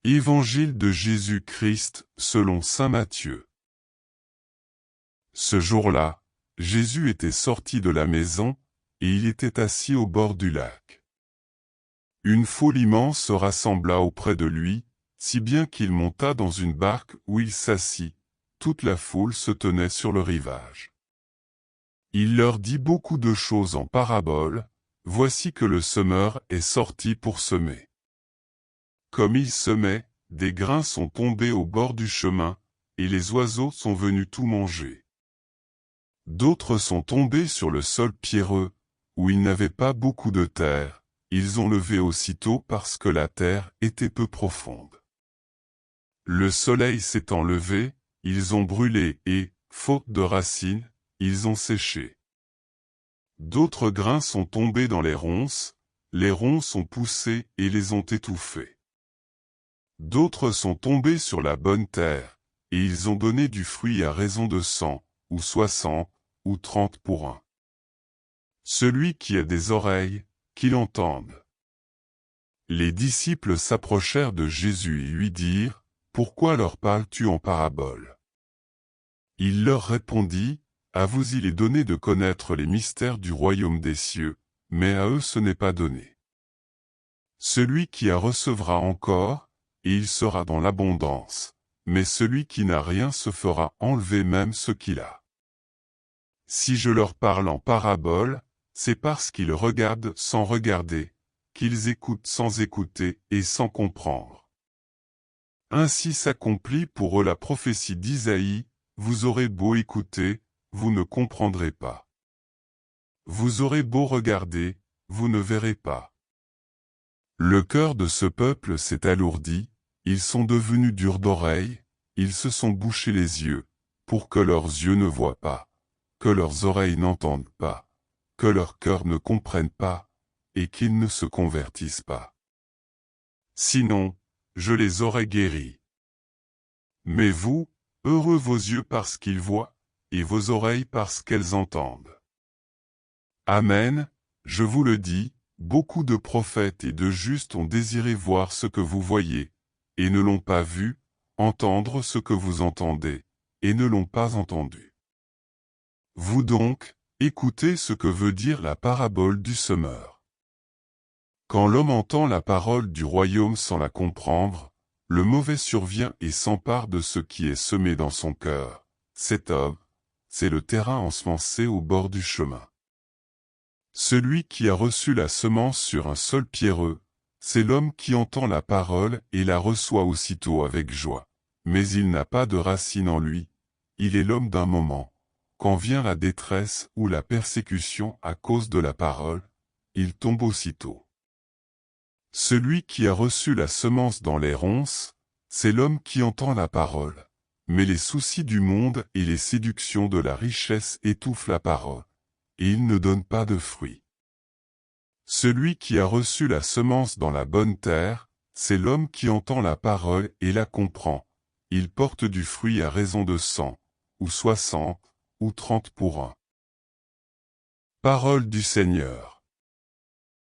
Évangile de Jésus-Christ selon saint Matthieu. Ce jour-là, Jésus était sorti de la maison, et il était assis au bord du lac. Une foule immense se rassembla auprès de lui, si bien qu'il monta dans une barque où il s'assit. Toute la foule se tenait sur le rivage. Il leur dit beaucoup de choses en paraboles. Voici que le semeur est sorti pour semer. Comme il semait, des grains sont tombés au bord du chemin, et les oiseaux sont venus tout manger. D'autres sont tombés sur le sol pierreux, où il n'avait pas beaucoup de terre, ils ont levé aussitôt parce que la terre était peu profonde. Le soleil s'étant levé, ils ont brûlé et, faute de racines, ils ont séché. D'autres grains sont tombés dans les ronces ont poussé et les ont étouffés. D'autres sont tombés sur la bonne terre, et ils ont donné du fruit à raison de 100, ou 60, ou 30 pour un. Celui qui a des oreilles, qu'il entende. Les disciples s'approchèrent de Jésus et lui dirent, « Pourquoi leur parles-tu en parabole ?» Il leur répondit, « À vous il est donné de connaître les mystères du royaume des cieux, mais à eux ce n'est pas donné. Celui qui a recevra encore, et il sera dans l'abondance, mais celui qui n'a rien se fera enlever même ce qu'il a. Si je leur parle en parabole, c'est parce qu'ils regardent sans regarder, qu'ils écoutent sans écouter et sans comprendre. Ainsi s'accomplit pour eux la prophétie d'Isaïe, vous aurez beau écouter, vous ne comprendrez pas. Vous aurez beau regarder, vous ne verrez pas. Le cœur de ce peuple s'est alourdi, ils sont devenus durs d'oreille, ils se sont bouchés les yeux, pour que leurs yeux ne voient pas, que leurs oreilles n'entendent pas, que leur cœur ne comprenne pas, et qu'ils ne se convertissent pas. Sinon, je les aurais guéris. Mais vous, heureux vos yeux parce qu'ils voient, et vos oreilles parce qu'elles entendent. Amen, je vous le dis, beaucoup de prophètes et de justes ont désiré voir ce que vous voyez, et ne l'ont pas vu, entendre ce que vous entendez, et ne l'ont pas entendu. Vous donc, écoutez ce que veut dire la parabole du semeur. Quand l'homme entend la parole du royaume sans la comprendre, le mauvais survient et s'empare de ce qui est semé dans son cœur. Cet homme, c'est le terrain ensemencé au bord du chemin. Celui qui a reçu la semence sur un sol pierreux, c'est l'homme qui entend la parole et la reçoit aussitôt avec joie. Mais il n'a pas de racine en lui, il est l'homme d'un moment. Quand vient la détresse ou la persécution à cause de la parole, il tombe aussitôt. Celui qui a reçu la semence dans les ronces, c'est l'homme qui entend la parole. Mais les soucis du monde et les séductions de la richesse étouffent la parole, et il ne donne pas de fruits. Celui qui a reçu la semence dans la bonne terre, c'est l'homme qui entend la parole et la comprend. Il porte du fruit à raison de 100, ou 60, ou 30 pour un. Parole du Seigneur.